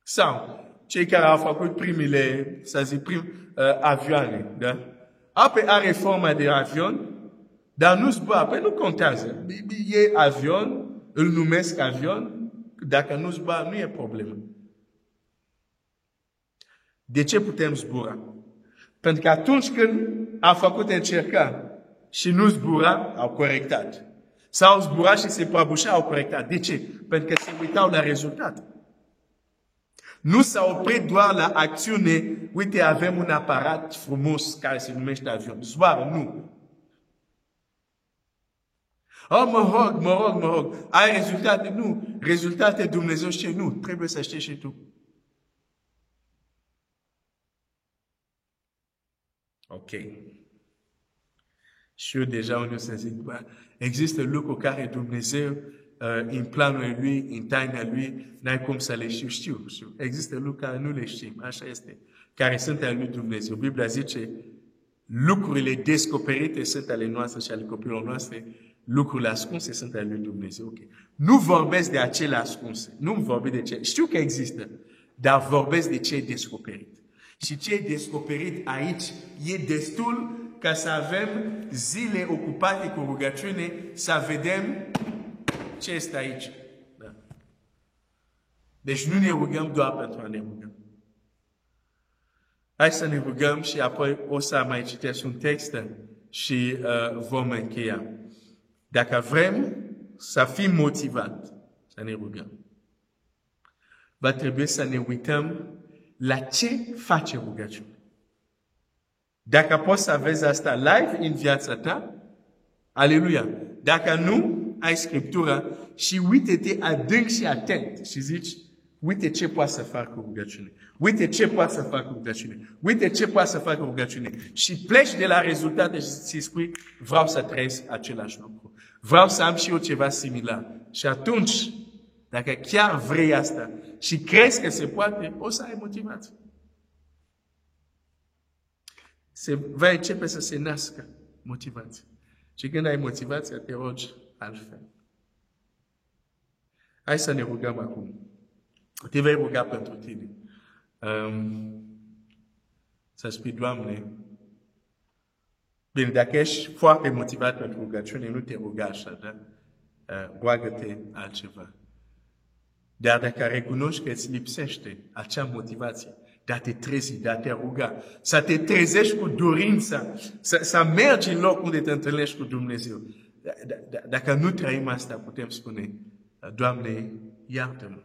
Sau cei care au făcut primele, să zic, avioane, da? Are forma de avion, dar nu zboară, pe nu contează. E avion, îl numesc avion, dacă nu zboară, nu e problemă. De ce putem zbura? Pentru că atunci când a făcut încercare și nu zbura, au corectat. Sau zbura și se prăbușea, au corectat. De ce? Pentru că se uitau la rezultat. Nu s-au oprit doar la acțiune, uite, avem un aparat frumos care se numește avion. Zboară, nu. Mă rog. Ai rezultate? Nu. Rezultate Dumnezeu știe? Nu. Trebuie să știi și tu. Ok. Și eu deja unde să zic, există lucruri care Dumnezeu, în planul lui, în taina lui, n-ai cum să le știu. Există lucruri care nu le știm, așa este, care sunt ale lui Dumnezeu. Biblia zice, lucrurile descoperite sunt ale noastre și ale copiilor noastre, lucrurile ascunse sunt ale lui Dumnezeu. Okay. Nu vorbesc de acele ascunse, nu vorbesc de ce. Știu că există, dar vorbesc de ce e descoperit. Și ce e descoperit aici e destul ca să avem zile ocupate cu rugăciune, să vedem ce este aici. Da. Deci nu ne rugăm doar pentru a ne ruga. Hai să ne rugăm și apoi o să mai citesc un text și vom încheia. Dacă vrem să fim motivați să ne rugăm, va trebui să ne uităm la ce face rugăciune. Dacă poți să vezi asta live în viața ta, aleluia. Dacă nu, ai Scriptura și uite-te adânc și atent și zici, uite ce poate să fac cu rugăciune. Uite ce poate să fac cu rugăciune. Uite ce poate să fac cu rugăciune. Și pleci de la rezultate și spui, vreau să trăiesc același lucru. Vreau să am și eu ceva similar. Și atunci, dacă chiar vrei asta și crezi că se poate, o să ai motivație. Va începe să se nască motivație. Și când ai motivație, te rogi altfel. Hai să ne rugăm acum. Te vei ruga pentru tine. Să spui, Doamne, bine, dacă ești foarte motivat pentru rugăciune, nu te ruga așa, da? Roagă-te altceva. Dar dacă recunoști că îți lipsește acea motivație, de a te trezi, de a te ruga, să te trezești cu dorința, să mergi în loc unde te întâlnești cu Dumnezeu. dacă nu trăim asta, putem spune, Doamne, iartă-mă.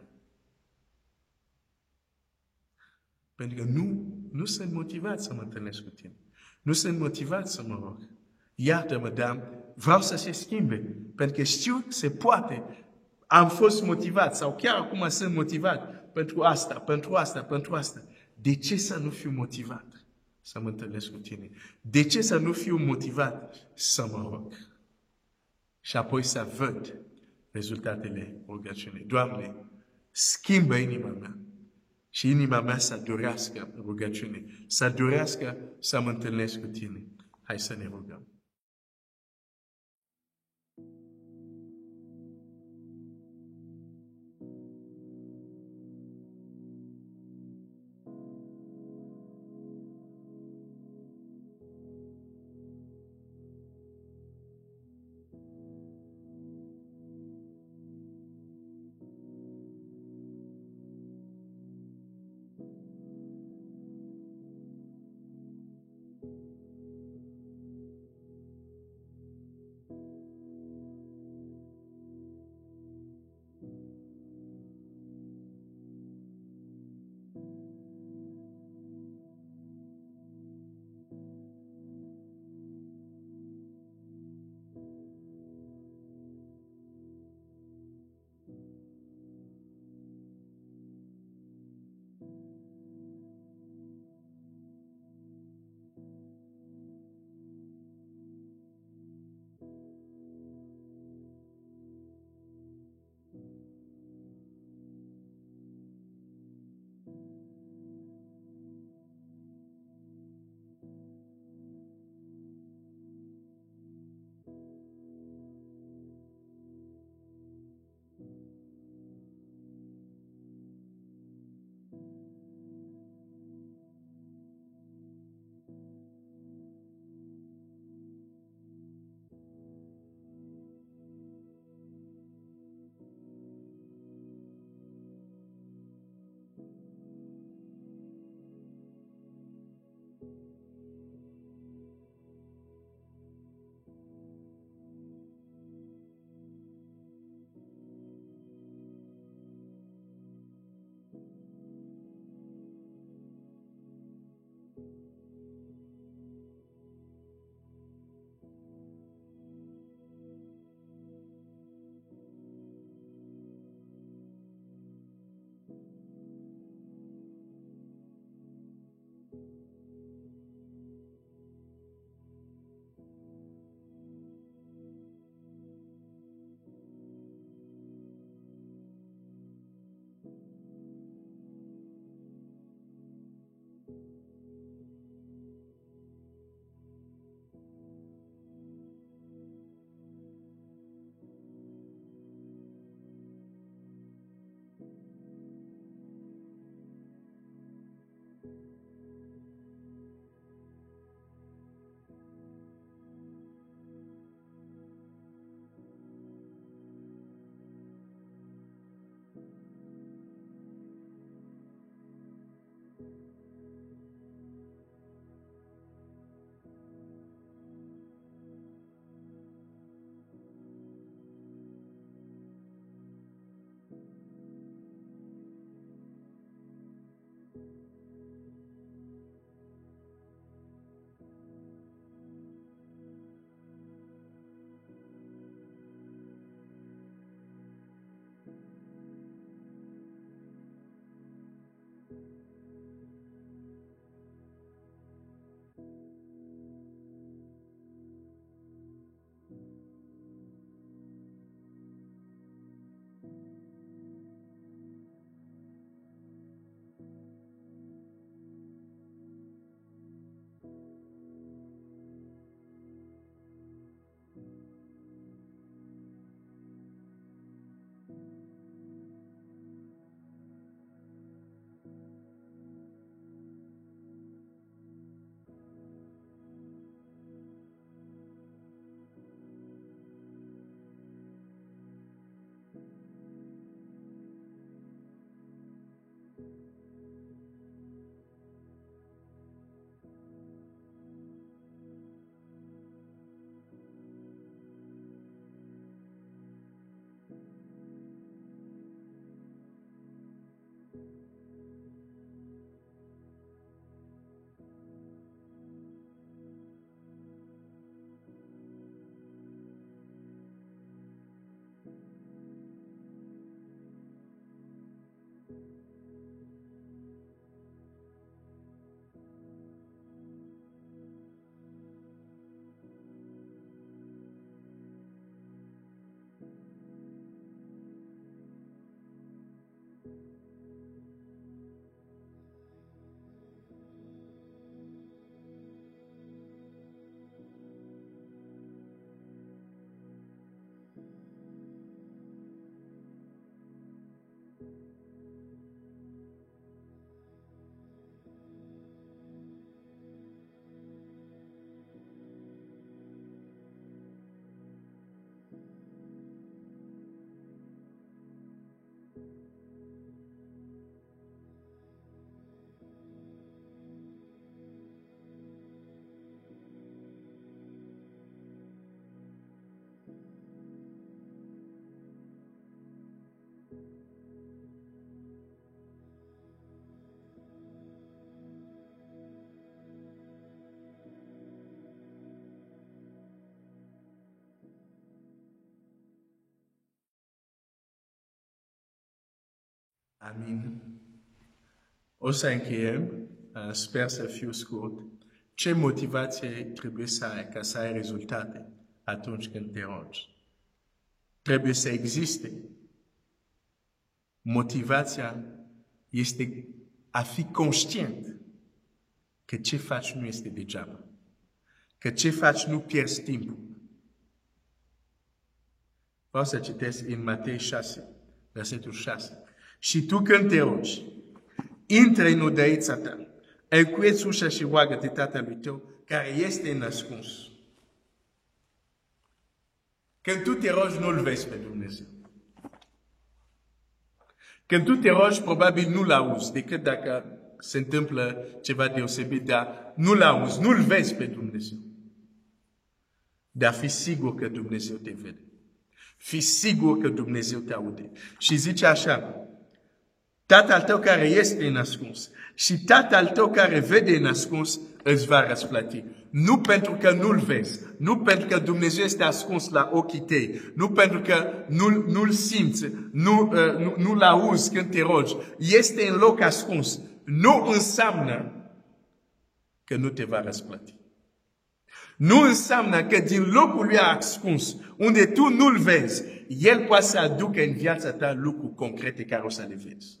Pentru că nu sunt motivat să mă întâlnesc cu tine. Nu sunt motivat să mă rog. Iartă-mă, dar vreau să se schimbe. Pentru că știu că se poate. Am fost motivat sau chiar acum sunt motivat pentru asta, pentru asta, pentru asta. De ce să nu fiu motivat să mă întâlnesc cu tine? De ce să nu fiu motivat să mă rog? Și apoi să văd rezultatele rugăciunii. Doamne, schimbă inima mea. Și inima mea să dorească rugăciune, să dorească să mă întâlnesc cu tine. Hai să ne rugăm. Amin. O să încheiem, sper să fiu scurt. Ce motivație trebuie să ai ca să ai rezultate atunci când te rogi? Trebuie să existe. Motivația este a fi conștient că ce faci nu este degeaba. Că ce faci nu pierzi timpul. Vreau să citesc în Matei 6, versetul 6. Și tu când te rogi, intră în odăița ta, încuieți ușa și roagă-te tatălui tău, care este înascuns. Când tu te rogi, nu-L vezi pe Dumnezeu. Când tu te rogi, probabil nu-L auzi, decât dacă se întâmplă ceva deosebit, dar nu-L auzi, nu-L vezi pe Dumnezeu. Dar fi sigur că Dumnezeu te vede. Fi sigur că Dumnezeu te aude. Și zice așa, Tatăl tău care este în ascuns și Tatăl tău care vede în ascuns îți va răsplăti. Nu pentru că nu-L vezi, nu pentru că Dumnezeu este ascuns la ochii tăi, nu pentru că nu-L simți, nu-L auzi când te rogi. Este în loc ascuns. Nu înseamnă că nu te va răsplăti. Nu înseamnă că din locul lui ascuns, unde tu nu-L vezi, El poate să aducă în viața ta lucruri concrete care o să le vezi.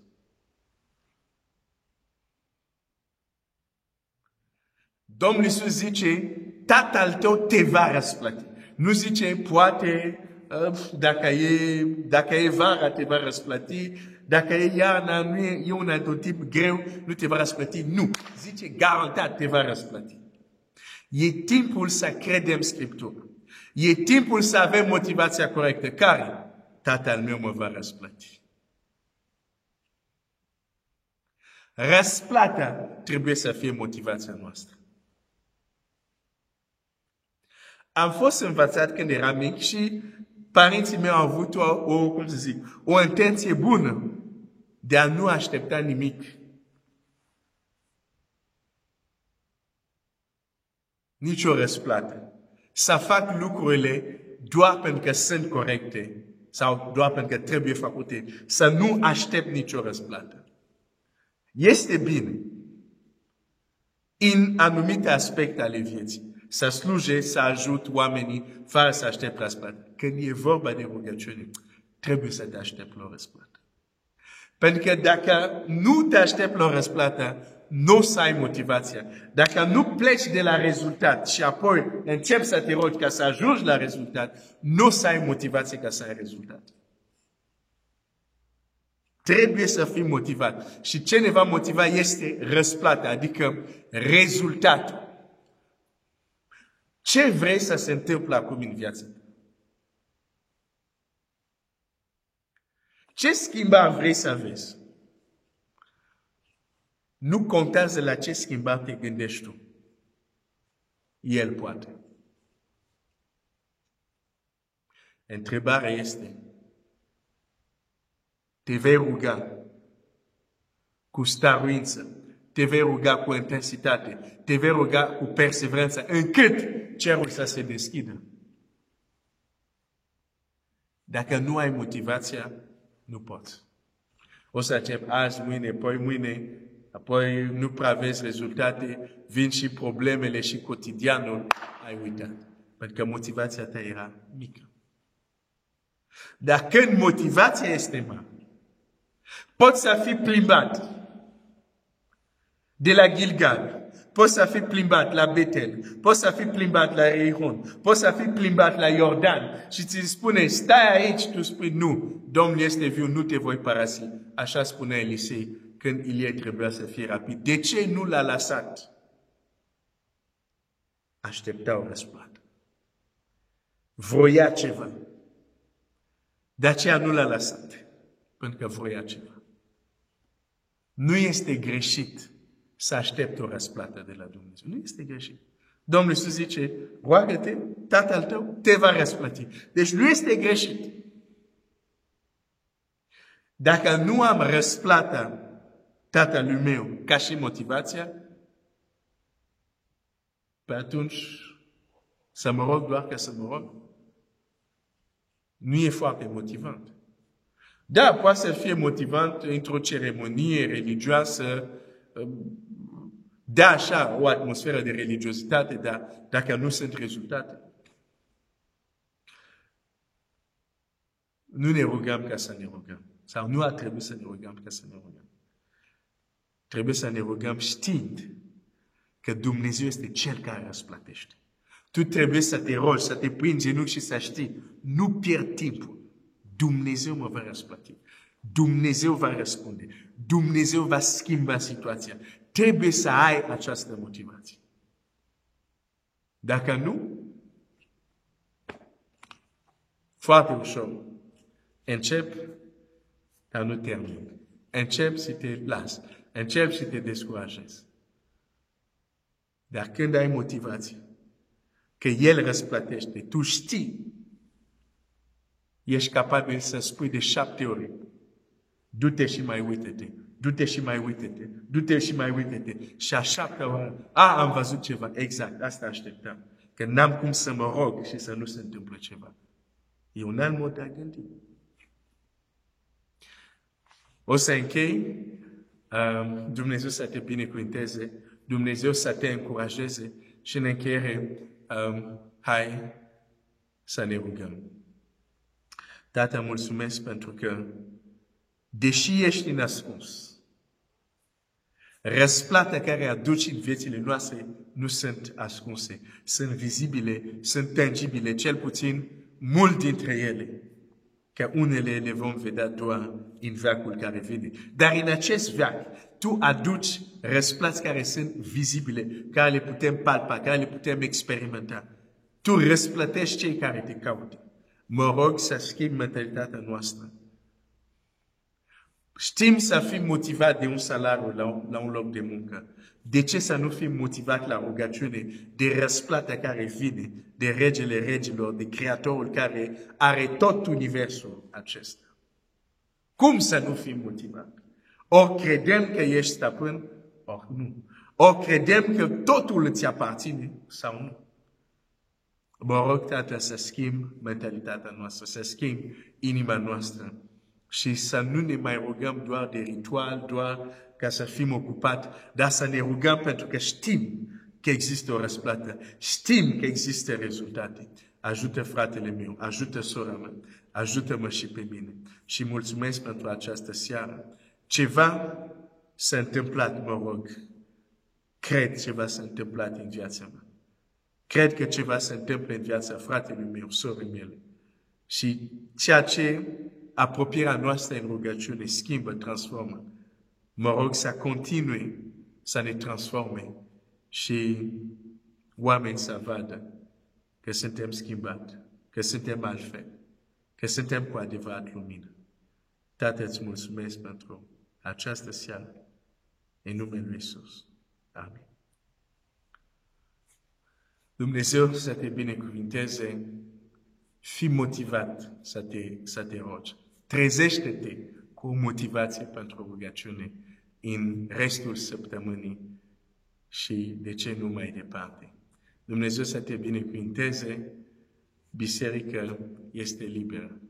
Domnul Iisus zice, Tatăl tău te va răsplăti. Nu zice, poate, dacă e vara, te va răsplăti, dacă e iarna, nu e un alt tip greu, nu te va răsplăti. Nu. Zice, garantat te va răsplăti. E timpul să credem Scriptura. E timpul să avem motivația corectă. Care? Tatăl meu mă va răsplăti. Răsplata trebuie să fie motivația noastră. Am fost învățat când eram mic și părinții mei au avut o intenție bună de a nu aștepta nimic. Nici o răsplată. Să fac lucrurile doar pentru că sunt corecte sau doar pentru că trebuie făcute. Să nu aștept nicio răsplată. Este bine în anumite aspecte ale vieții să slujești, să ajut oamenii fără să aștept răsplată. Când e vorba de rugăciune, trebuie să te aștepți la o răsplată. Pentru că dacă nu te aștepți la o răsplată, nu o să ai motivația. Dacă nu pleci de la rezultat și apoi începi să te rogi ca să ajungi la rezultat, nu o să ai motivație ca să ai rezultat. Trebuie să fii motivat. Și ce ne va motiva este răsplata, adică rezultatul. Ce vrei să se întâmple acum în viața ta? Ce schimbare vrei să vezi? Nu contează la ce schimbare te gândești tu. El poate. Întrebarea este, te vei ruga cu stăruință, te vei ruga cu intensitate, te vei ruga cu perseverență, încât cerul să se deschidă. Dacă nu ai motivația, nu poți. O să încep azi, mâine, apoi mâine, apoi nu prea vezi rezultate, vin și problemele și cotidianul, ai uitat. Pentru că motivația ta era mică. Dar când motivația este mare, poți să fii plimbat de la Gilgal, poți să fii plimbat la Betel, poți să fii plimbat la Reihon, poți să fii plimbat la Iordan și ți spune, stai aici, tu spui, nu, Domnul este viu, nu te voi părăsi. Așa spunea Elisei când Ilie trebuia să fie rapid. De ce nu l-a lăsat? Aștepta o răsplată. Voia ceva. De aceea nu l-a lăsat. Pentru că voia ceva. Nu este greșit să aștepți o răsplată de la Dumnezeu. Nu este greșit. Domnul Iisus zice, roagă-te, Tatăl tău te va răsplăti. Deci nu este greșit. Dacă nu am răsplata Tatălui meu ca și motivația, pe atunci să mă rog doar ca să mă rog. Nu e foarte motivant. Da, poate să fie motivant într-o ceremonie religioasă, da, așa, o atmosferă de religiozitate, dar dacă nu sunt rezultate, nu ne rugăm ca să ne rugăm. Sau nu ar trebui să ne rugăm ca să ne rugăm. Trebuie să ne rugăm știind că Dumnezeu este Cel care răsplătește. Tu trebuie să te rogi, să te pui în genunchi și să știi, nu pierd timpul. Dumnezeu mă va răsplăti. Dumnezeu va răspunde. Dumnezeu va schimba situația. Trebuie să ai această motivație. Dacă nu, foarte ușor, încep, dar nu termin. Încep și te las. Încep și te descurajezi. Dar când ai motivație, că El răsplătește, tu știi, ești capabil să spui de 7 ori, du-te și mai uite-te, du-te și mai uite-te, du-te și mai uite-te. Și a 7-a oară, am văzut ceva, exact, asta așteptam. Că n-am cum să mă rog și să nu se întâmplă ceva. E un alt mod de a gândi. O să închei, Dumnezeu să te binecuvânteze, Dumnezeu să te încurajeze și în încheiere, hai să ne rugăm. Tată, mulțumesc pentru că, deși ești înascuns, răsplata care aduci în viețile noastre nu sunt ascunse, sunt vizibile, sunt tangibile, cel puțin mult dintre ele, că unele le vom vedea doar în veacul care vine. Dar în acest veac, tu aduci răsplăți care sunt vizibile, care le putem palpa, care le putem experimenta. Tu răsplătești cei care te caută. Mă rog să schimbi mentalitatea noastră. Știm să fim motivat de un salariu la un loc de muncă. De ce să nu fim motivat la rugăciune de răsplata care vine de Regele Regilor, de Creatorul care are tot universul acesta? Cum să nu fim motivat? Ori credem că ești stăpân, ori nu. Ori credem că totul îți aparține sau nu. Mă rog, Tată, să schimb mentalitatea noastră, să schimb inima noastră și să nu ne mai rugăm doar de ritual, doar ca să fim ocupați, dar să ne rugăm pentru că știm că există o răsplată, știm că există rezultate. Ajută fratele meu, ajută sora mea, ajută-mă și pe mine. Și mulțumesc pentru această seară. Ceva s-a întâmplat, mă rog. Cred ceva s-a întâmplat în viața mea. Cred că ceva se întâmplă în viața fratelui meu, sorii mele. Și ceea ce apropierea noastră în rugăciune schimbă, transformă. Mă rog să continue să ne transforme și oameni să vadă că suntem schimbați, că suntem altfel, că suntem cu adevărat lumină. Tată, îți mulțumesc pentru această seară, în numele Lui Iisus. Amin. Dumnezeu să te binecuvinteze, fii motivat să te rogi. Trezește-te cu o motivație pentru rugăciune în restul săptămânii și de ce nu mai departe. Dumnezeu să te binecuvinteze, biserica este liberă.